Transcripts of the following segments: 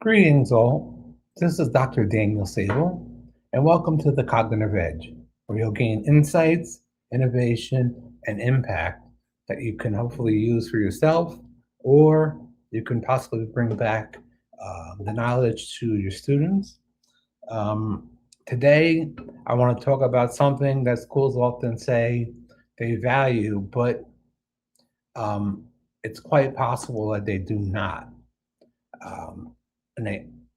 Greetings, all. This is Dr. Daniel Sable, and welcome to the Cognitive Edge, where you'll gain insights, innovation, and impact that you can hopefully use for yourself, or you can possibly bring back the knowledge to your students. Um, Today, I want to talk about something that schools often say they value, but um, it's quite possible that they do not. um, and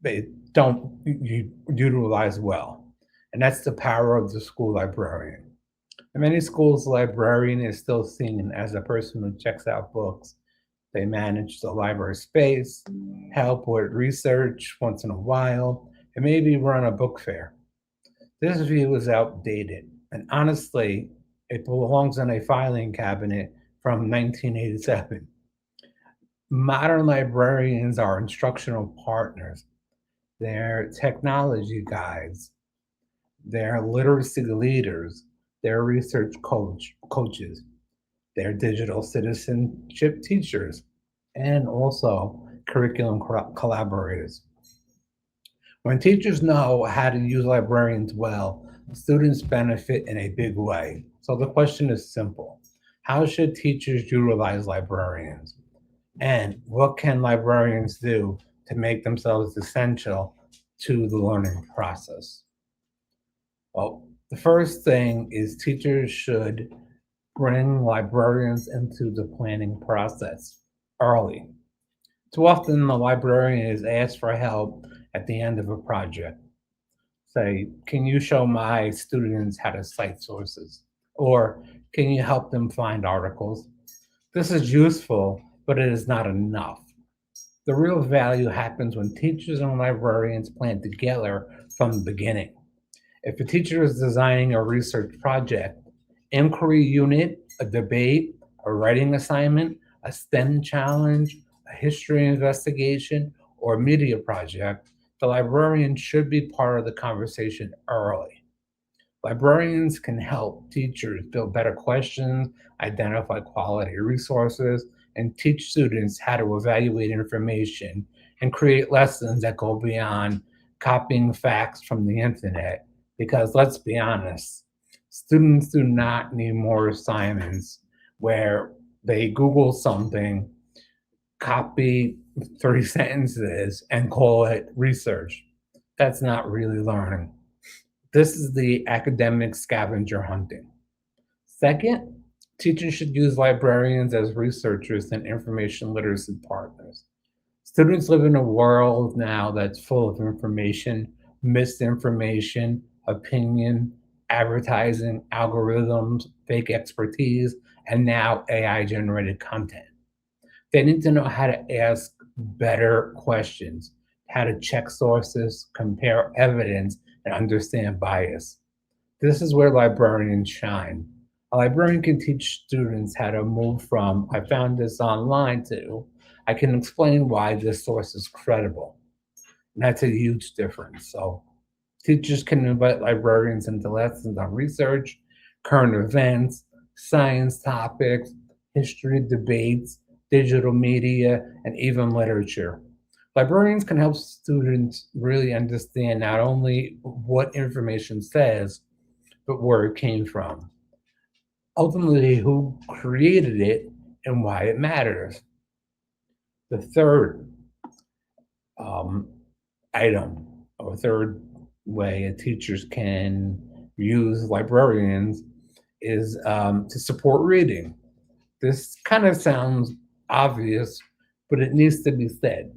they don't utilize well. And that's the power of the school librarian. In many schools, the librarian is still seen as a person who checks out books. They manage the library space, help with research once in a while, and maybe run a book fair. This view is outdated, and honestly, it belongs in a filing cabinet from 1987. Modern librarians are instructional partners. They're technology guides. They're literacy leaders. They're research coaches. They're digital citizenship teachers, and also curriculum collaborators. When teachers know how to use librarians well, students benefit in a big way. So the question is simple: how should teachers utilize librarians? And what can librarians do to make themselves essential to the learning process? Well, the first thing is teachers should bring librarians into the planning process early. Too often, the librarian is asked for help at the end of a project. Say, can you show my students how to cite sources? Or can you help them find articles? This is useful, but it is not enough. The real value happens when teachers and librarians plan together from the beginning. If a teacher is designing a research project, inquiry unit, a debate, a writing assignment, a STEM challenge, a history investigation, or a media project, the librarian should be part of the conversation early. Librarians can help teachers build better questions, identify quality resources, and teach students how to evaluate information and create lessons that go beyond copying facts from the internet. Because let's be honest, students do not need more assignments where they Google something, copy 30 sentences, and call it research. That's not really learning. This is the academic scavenger hunting. Second, teachers should use librarians as researchers and information literacy partners. Students live in a world now that's full of information, misinformation, opinion, advertising, algorithms, fake expertise, and now AI generated content. They need to know how to ask better questions, how to check sources, compare evidence, and understand bias. This is where librarians shine. A librarian can teach students how to move from "I found this online" to "I can explain why this source is credible." And that's a huge difference. So teachers can invite librarians into lessons on research, current events, science topics, history debates, digital media, and even literature. Librarians can help students really understand not only what information says, but where it came from. Ultimately, who created it and why it matters. The third um, item, or third way teachers can use librarians is to support reading. This kind of sounds obvious, but it needs to be said.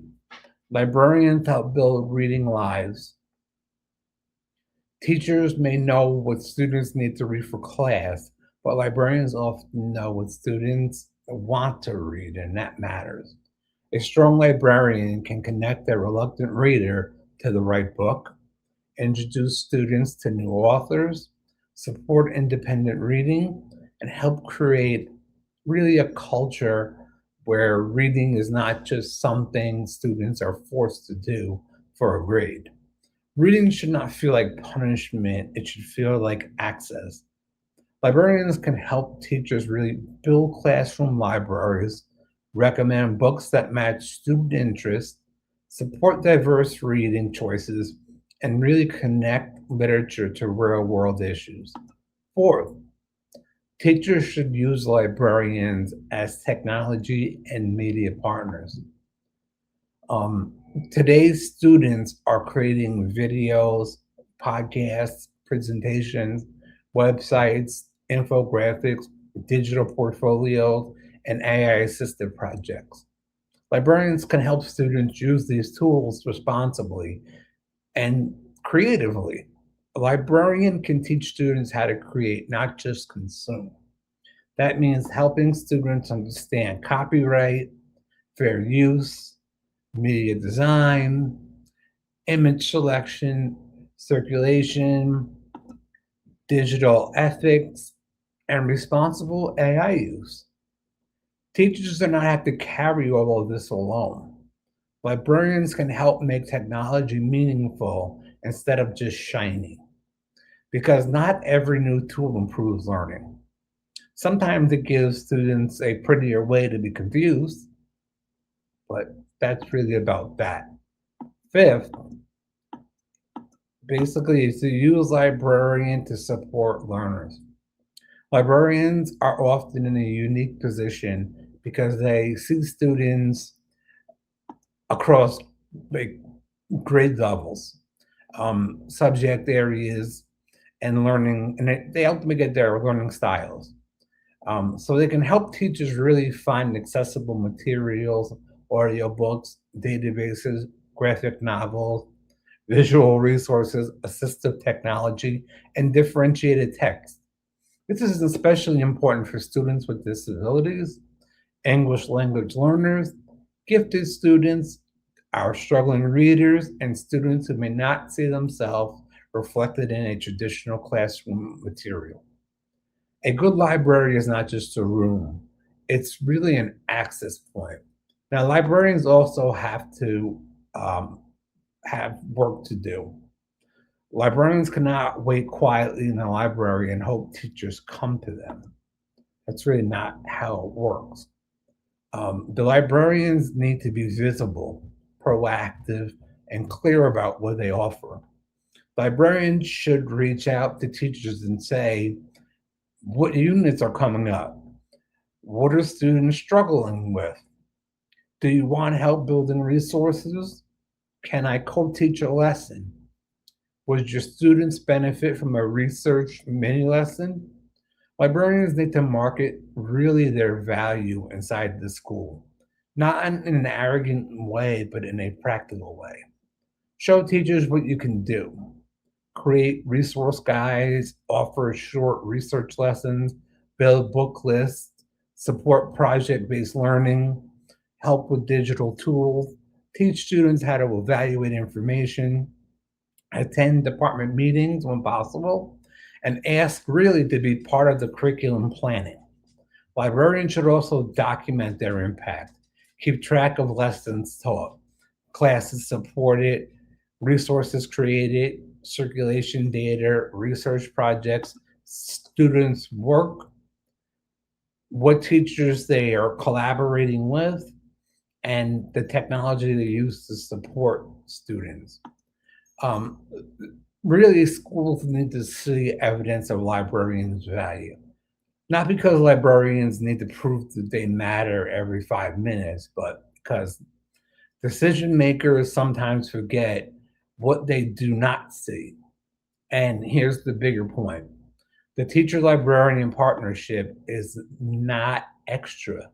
Librarians help build reading lives. Teachers may know what students need to read for class, but librarians often know what students want to read, and that matters. A strong librarian can connect a reluctant reader to the right book, introduce students to new authors, support independent reading, and help create really a culture where reading is not just something students are forced to do for a grade. Reading should not feel like punishment, it should feel like access. Librarians can help teachers really build classroom libraries, recommend books that match student interests, support diverse reading choices, and really connect literature to real world issues. Fourth, teachers should use librarians as technology and media partners. Um, Today's students are creating videos, podcasts, presentations, websites, infographics, digital portfolios, and AI assisted projects. Librarians can help students use these tools responsibly and creatively. A librarian can teach students how to create, not just consume. That means helping students understand copyright, fair use, media design, image selection, circulation, digital ethics, and responsible AI use. Teachers do not have to carry all of this alone. Librarians can help make technology meaningful instead of just shiny, because not every new tool improves learning. Sometimes it gives students a prettier way to be confused, but that's really about that. Fifth, basically, is to use librarian to support learners. Librarians are often in a unique position because they see students across like grade levels, subject areas, and learning, and they help them get their learning styles. So they can help teachers really find accessible materials, audiobooks, databases, graphic novels, visual resources, assistive technology, and differentiated text. This is especially important for students with disabilities, English language learners, gifted students, our struggling readers, and students who may not see themselves reflected in a traditional classroom material. A good library is not just a room, it's really an access point. Now, librarians also have to um, have work to do. Librarians cannot wait quietly in the library and hope teachers come to them. That's really not how it works. The librarians need to be visible, proactive, and clear about what they offer. Librarians should reach out to teachers and say, what units are coming up? What are students struggling with? Do you want help building resources? Can I co teach a lesson? Would your students benefit from a research mini lesson? Librarians need to market really their value inside the school, not in an arrogant way, but in a practical way. Show teachers what you can do. Create resource guides, offer short research lessons, build book lists, support project based learning, help with digital tools, teach students how to evaluate information, attend department meetings when possible, and ask really to be part of the curriculum planning. Librarians should also document their impact, keep track of lessons taught, classes supported, resources created, circulation data, research projects, students' work, what teachers they are collaborating with, and the technology they use to support students. Um, Really, schools need to see evidence of librarians' value. Not because librarians need to prove that they matter every 5 minutes, but because decision makers sometimes forget what they do not see. And here's the bigger point: the teacher librarian partnership is not extra,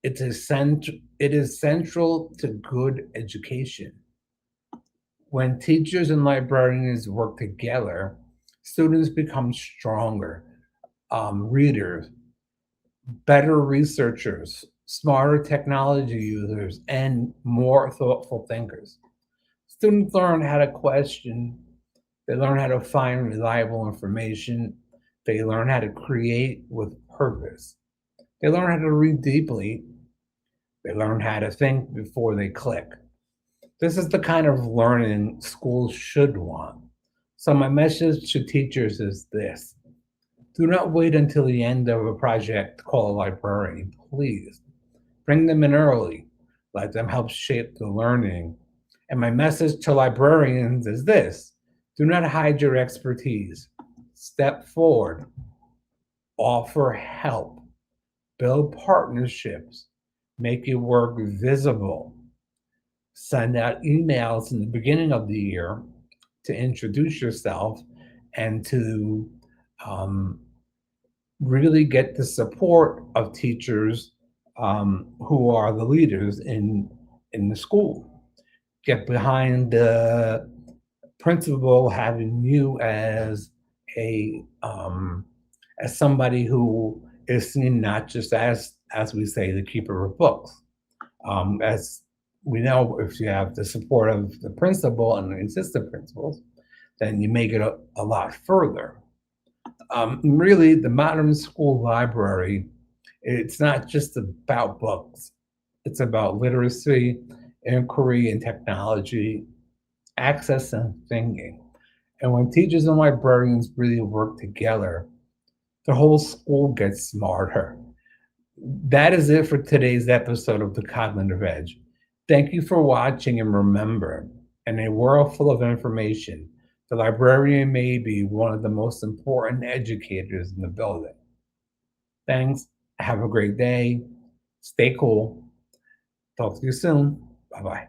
it is central to good education. When teachers and librarians work together, students become stronger readers, better researchers, smarter technology users, and more thoughtful thinkers. Students learn how to question, they learn how to find reliable information, they learn how to create with purpose, they learn how to read deeply, they learn how to think before they click. This is the kind of learning schools should want. So, my message to teachers is this: do not wait until the end of a project to call a librarian, please. Bring them in early. Let them help shape the learning. And my message to librarians is this: do not hide your expertise. Step forward, offer help, build partnerships, make your work visible, send out emails in the beginning of the year to introduce yourself and to um, really get the support of teachers who are the leaders in the school. Get behind the principal having you as somebody who is seen not just as we say the keeper of books. As we know, if you have the support of the principal and the assistant principals, then you make it a lot further. Really, the modern school library, it's not just about books. It's about literacy, inquiry, and technology, access, and thinking. And when teachers and librarians really work together, the whole school gets smarter. That is it for today's episode of The Cognitive Edge. Thank you for watching, and remember, in a world full of information, the librarian may be one of the most important educators in the building. Thanks. Have a great day. Stay cool. Talk to you soon. Bye-bye.